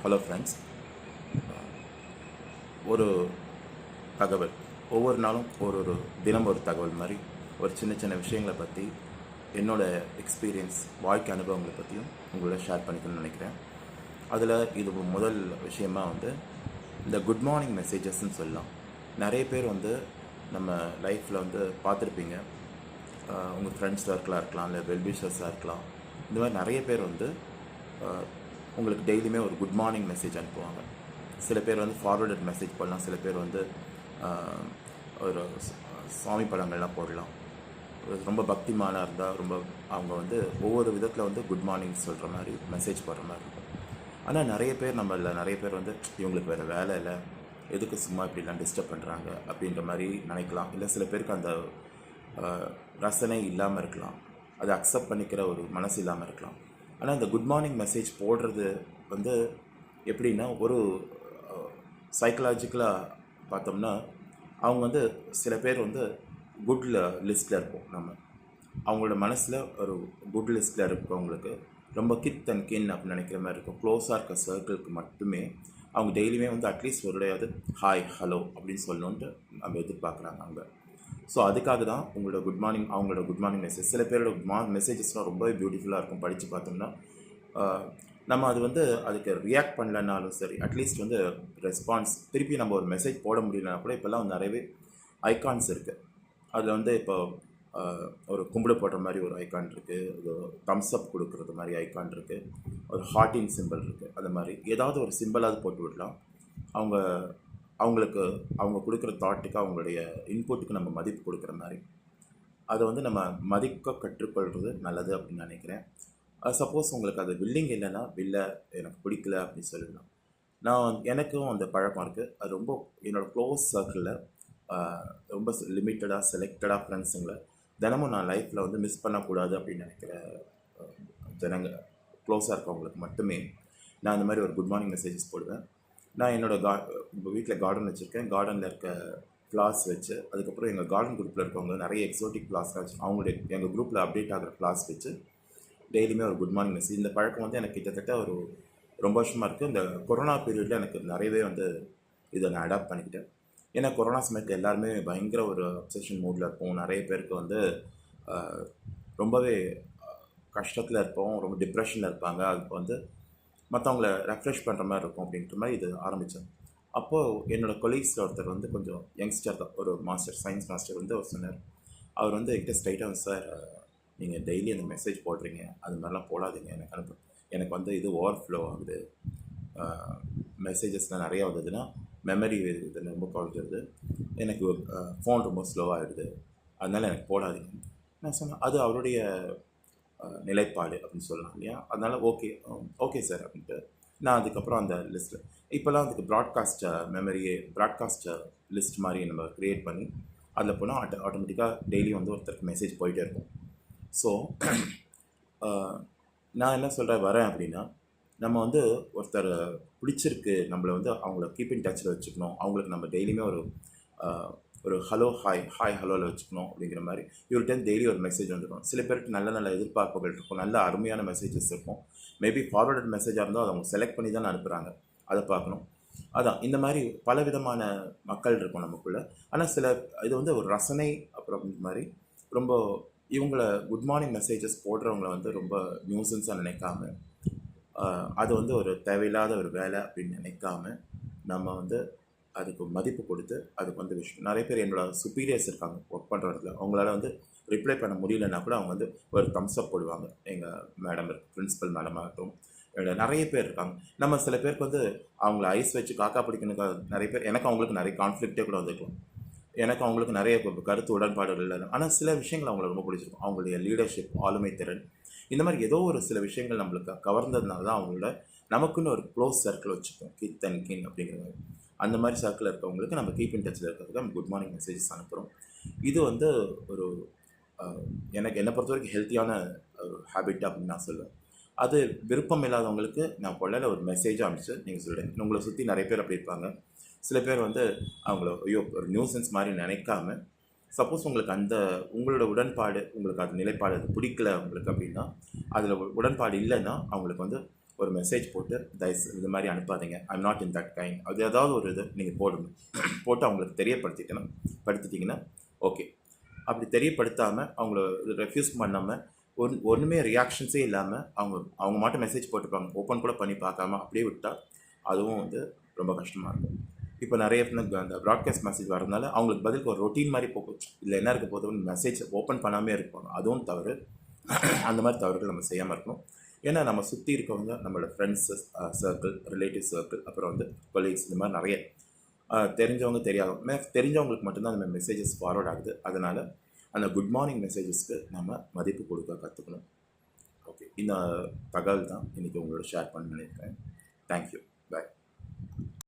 Hello friends. ஒரு தகவல் ஒவ்வொரு நாளும் ஒரு தினம் ஒரு தகவல் மாதிரி ஒரு சின்ன சின்ன விஷயங்களை பற்றி என்னோடய எக்ஸ்பீரியன்ஸ் வாழ்க்கை அனுபவங்களை பற்றியும் உங்களோட ஷேர் பண்ணிக்கணும்னு நினைக்கிறேன். அதில் இது முதல் விஷயமாக இந்த குட் மார்னிங் மெசேஜஸ்ன்னு சொல்லலாம். நிறைய பேர் நம்ம லைஃப்பில் பார்த்துருப்பீங்க. உங்கள் ஃப்ரெண்ட்ஸ் சர்க்கிளாக இருக்கலாம், இல்லை வெல்விஷர்ஸாக இருக்கலாம். இந்த மாதிரி நிறைய பேர் உங்களுக்கு டெய்லியுமே ஒரு குட் மார்னிங் மெசேஜ் அனுப்புவாங்க. சில பேர் ஃபார்வர்டட் மெசேஜ் போடலாம், சில பேர் ஒரு சாமி படங்கள்லாம் போடலாம். ரொம்ப பக்திமானாக இருந்தால் அவங்க ஒவ்வொரு விதத்தில் குட் மார்னிங் சொல்கிற மாதிரி மெசேஜ் போடுற மாதிரி இருக்கும். ஆனால் நிறைய பேர் நிறைய பேர் இவங்களுக்கு வேறு வேலை இல்லை, எதுக்கு சும்மா இப்படிலாம் டிஸ்டர்ப் பண்ணுறாங்க அப்படின்ற மாதிரி நினைக்கலாம். இல்லை சில பேருக்கு அந்த ரசனை இல்லாமல் இருக்கலாம், அதை அக்செப்ட் பண்ணிக்கிற ஒரு மனசு இல்லாமல் இருக்கலாம். ஆனால் இந்த குட் மார்னிங் மெசேஜ் போடுறது எப்படின்னா, ஒரு சைக்கலாஜிக்கலாக பார்த்தோம்னா அவங்க சில பேர் குட் லிஸ்ட்டில் இருப்போம். அவங்களோட மனசில் ஒரு குட் லிஸ்ட்டில் இருக்கவங்களுக்கு ரொம்ப கித் அண்ட் கின் அப்படின்னு நினைக்கிற மாதிரி இருக்கும். க்ளோஸாக இருக்க சர்க்கிளுக்கு மட்டுமே அவங்க டெய்லியுமே அட்லீஸ்ட் ஒருடையாவது ஹாய் ஹலோ அப்படின்னு சொல்லணுன்ட்டு நம்ம எதிர்பார்க்குறாங்க அவங்க. ஸோ அதுக்காக தான் அவங்களோட குட் மார்னிங் மெசேஜ். சில பேரோட மெசேஜஸ்லாம் ரொம்ப பியூட்டிஃபுல்லாக இருக்கும். படித்து பார்த்தோம்னா நம்ம அதுக்கு ரியாக்ட் பண்ணலனாலும் சரி, அட்லீஸ்ட் ரெஸ்பான்ஸ் திருப்பி நம்ம ஒரு மெசேஜ் போட முடியலனா கூட இப்போல்லாம் நிறையவே ஐகான்ஸ் இருக்குது. அதில் இப்போ ஒரு கும்பிடு போடுற மாதிரி ஒரு ஐகான் இருக்குது, ஒரு தம்ஸ் அப் கொடுக்குறது மாதிரி ஐகான் இருக்குது, ஒரு ஹார்ட்டின் சிம்பிள் இருக்குது. அது மாதிரி ஏதாவது ஒரு சிம்பிளாவது போட்டு விடலாம். அவங்க கொடுக்குற தாட்டுக்கு, அவங்களுடைய இன்புட்டுக்கு நம்ம மதிப்பு கொடுக்குற மாதிரி அதை நம்ம மதிக்க கற்றுக்கொள்வது நல்லது அப்படின்னு நினைக்கிறேன். சப்போஸ் உங்களுக்கு அது வில்லிங் இல்லைன்னா, இல்லை எனக்கு பிடிக்கல அப்படின்னு சொல்லலாம். எனக்கும் அந்த பழக்கம் இருக்குது. அது ரொம்ப என்னோடய க்ளோஸ் சர்க்கிளில் ரொம்ப லிமிட்டடாக செலக்டடாக ஃப்ரெண்ட்ஸுங்களை தினமும் நான் லைஃப்பில் மிஸ் பண்ணக்கூடாது அப்படின்னு நினைக்கிற க்ளோஸாக இருக்கவங்களுக்கு மட்டுமே நான் இந்த மாதிரி ஒரு குட் மார்னிங் மெசேஜஸ் போடுவேன். நான் என்னோடய வீட்டில் கார்டன் வச்சுருக்கேன். கார்டனில் இருக்க ஃப்ளார்ஸ் வச்சு, அதுக்கப்புறம் எங்கள் கார்டன் குரூப்பில் இருக்கவங்க நிறைய எக்ஸோட்டிக் ஃப்ளார்ஸ்லாம் வச்சு, அவங்களுடைய எங்கள் குரூப்பில் அப்டேட் ஆகிற ஃப்ளார்ஸ் வச்சு டெய்லியுமே ஒரு குட் மார்னிங் மெசேஜ். இந்த பழக்கம் எனக்கு கிட்டத்தட்ட ஒரு ரொம்ப வருஷமாக இருக்குது. இந்த கொரோனா பீரியடில் எனக்கு நிறையவே இதை நான் அடாப்ட் பண்ணிக்கிட்டேன். ஏன்னா கொரோனா சமயத்தில் எல்லாருமே பயங்கர ஒரு அப்சஷன் மூடில் இருப்போம். நிறைய பேருக்கு ரொம்பவே கஷ்டத்தில் இருப்போம், ரொம்ப டிப்ரெஷனில் இருப்பாங்க. அதுக்கு மற்றவங்கள ரெஃப்ரெஷ் பண்ணுற மாதிரி இருக்கும். அப்படின்ற மாதிரி இது ஆரம்பித்தேன். அப்போது என்னோடய கொலீக்ஸில் ஒருத்தர் கொஞ்சம் யங்ஸ்டர் தான், ஒரு மாஸ்டர், சயின்ஸ் மாஸ்டர் அவர் சொன்னார். அவர் என்கிட்ட ஸ்ட்ரைட்டாக, சார் நீங்கள் டெய்லி அந்த மெசேஜ் போடுறீங்க, அது மாதிரிலாம் போடாதீங்க, எனக்கு இது ஓவர்ஃப்ளோ ஆகுது, மெசேஜஸ்லாம் நிறையா வந்ததுன்னா மெமரி இது ரொம்ப குறைஞ்சிருது, எனக்கு ஃபோன் ரொம்ப ஸ்லோவாகிடுது, அதனால் எனக்கு போடாதீங்க. நான் சொன்னேன், அது அவருடைய நிலைப்பாடு அப்படின்னு சொல்லலாம் இல்லையா. அதனால் ஓகே சார் அப்படின்ட்டு நான் அதுக்கப்புறம் அந்த லிஸ்ட்டில் இப்போல்லாம் அதுக்கு ப்ராட்காஸ்ட் லிஸ்ட் மாதிரி நம்ம க்ரியேட் பண்ணி அதில் போனால் ஆட்டோமேட்டிக்காக டெய்லி ஒருத்தருக்கு மெசேஜ் போயிட்டே இருக்கும். ஸோ நான் என்ன வரேன் அப்படின்னா, நம்ம ஒருத்தர் பிடிச்சிருக்கு, நம்மளை அவங்கள கீப் இன் டச்சில் வச்சுக்கணும், அவங்களுக்கு நம்ம டெய்லியுமே ஒரு ஹலோ ஹாய் ஹலோவில் வச்சுக்கணும் அப்படிங்கிற மாதிரி இவர்கிட்ட டெய்லி ஒரு மெசேஜ் வந்துடும். சில பேருக்கு நல்ல எதிர்பார்ப்புகள் இருக்கும், நல்ல அருமையான மெசேஜஸ் இருக்கும். மேபி ஃபார்வர்டட் மெசேஜாக இருந்தால் அதை அவங்க செலக்ட் பண்ணி தான் அனுப்புகிறாங்க, அதை பார்க்கணும். அதான் இந்த மாதிரி பல விதமான மக்கள் இருக்கும் நமக்குள்ளே. ஆனால் இது ஒரு ரசனை அப்புறம் இந்த மாதிரி ரொம்ப இவங்களை குட் மார்னிங் மெசேஜஸ் போடுறவங்கள ரொம்ப நியூசன்ஸாக நினைக்காம, அது ஒரு தேவையில்லாத ஒரு வேலை அப்படின்னு நினைக்காம, நம்ம அதுக்கு மதிப்பு கொடுத்து அதுக்கு விஷயம். நிறைய பேர் என்னோடய சுப்பீரியர்ஸ் இருக்காங்க ஒர்க் பண்ணுற இடத்துல, அவங்களால ரிப்ளை பண்ண முடியலன்னா கூட அவங்க ஒரு தம்ஸ் அப் போடுவாங்க. எங்கள் மேடம் பிரின்ஸிபல் மேடம் ஆகட்டும், நிறைய பேர் இருக்காங்க. நம்ம சில பேருக்கு அவங்கள ஐஸ் வச்சு காக்கா பிடிக்கணுக்கா நிறைய பேர், எனக்கு அவங்களுக்கு நிறைய கான்ஃப்ளிக்டே கூட வந்துருக்கலாம். எனக்கு அவங்களுக்கு நிறைய கருத்து உடன்பாடுகள் இல்லை. ஆனால் சில விஷயங்கள் அவங்களுக்கு ரொம்ப பிடிச்சிருக்கும். அவங்களுடைய லீடர்ஷிப், ஆளுமை திறன், இந்த மாதிரி ஏதோ ஒரு சில விஷயங்கள் நம்மளுக்கு கவர்ந்ததுனால தான் அவங்களோட நமக்குன்னு ஒரு க்ளோஸ் சர்க்கிள் வச்சுக்கோம், கித் அண்ட் கின் அப்படிங்கிற மாதிரி. அந்த மாதிரி சர்க்கிள் இருக்கவங்களுக்கு நம்ம கீப் இன் டச்சில் இருக்கிறதுக்கு நம்ம குட் மார்னிங் மெசேஜஸ் அனுப்புகிறோம். இது ஒரு என்னை பொறுத்த வரைக்கும் ஹெல்த்தியான ஒரு ஹேபிட் அப்படின்னு நான் சொல்லுவேன். அது விருப்பம் இல்லாதவங்களுக்கு நான் கொள்ளையில் ஒரு மெசேஜாக அனுப்பிச்சு நீங்கள் சொல்லுங்கள். உங்களை சுற்றி நிறைய பேர் அப்படி இருப்பாங்க. சில பேர் அவங்கள ஒரு நியூசன்ஸ் மாதிரி நினைக்காம, சப்போஸ் உங்களுக்கு உங்களோட உடன்பாடு, உங்களுக்கு அது நிலைப்பாடு அது பிடிக்கல உங்களுக்கு அப்படின்னா, அதில் உடன்பாடு இல்லைன்னா அவங்களுக்கு ஒரு மெசேஜ் போட்டு இது மாதிரி அனுப்பாதீங்க, I'm not in that kind, அது ஏதாவது ஒரு இது நீங்கள் போடுங்க. போட்டு அவங்களுக்கு படுத்திட்டிங்கன்னா ஓகே. அப்படி தெரியப்படுத்தாமல் அவங்கள ரெஃப்யூஸ் பண்ணாமல் ஒன்றுமே ரியாக்ஷன்ஸே இல்லாமல் அவங்க மட்டும் மெசேஜ் போட்டுப்பாங்க, ஓப்பன் கூட பண்ணி பார்க்காம அப்படியே விட்டால் அதுவும் வந்து ரொம்ப கஷ்டமாக இருக்கும். இப்போ நிறைய அந்த ப்ராட்காஸ்ட் மெசேஜ் வரதுனால அவங்களுக்கு பதிலுக்கு ஒரு ரொட்டீன் மாதிரி போச்சு, இல்லை என்ன இருக்க போதும் மெசேஜ் ஓப்பன் பண்ணாமே இருப்பாங்க, அதுவும் தவறு. அந்த மாதிரி தவறுகள் நம்ம செய்யாமல் இருக்கணும். ஏன்னா நம்ம சுற்றி இருக்கவங்க நம்மளோட ஃப்ரெண்ட்ஸு சர்க்கிள், ரிலேட்டிவ் சர்க்கிள், அப்புறம் வந்து கொலீக்ஸ், இந்த மாதிரி நிறைய தெரிஞ்சவங்க தெரிஞ்சவங்களுக்கு மட்டும்தான் அந்த மெசேஜஸ் ஃபார்வர்ட் ஆகுது. அதனால் அந்த குட் மார்னிங் மெசேஜஸ்க்கு நம்ம மதிப்பு கொடுக்க கற்றுக்கணும். ஓகே, இந்த தகவல் தான் இன்றைக்கி உங்களோட ஷேர் பண்ண நினைக்கிறேன். தேங்க்யூ.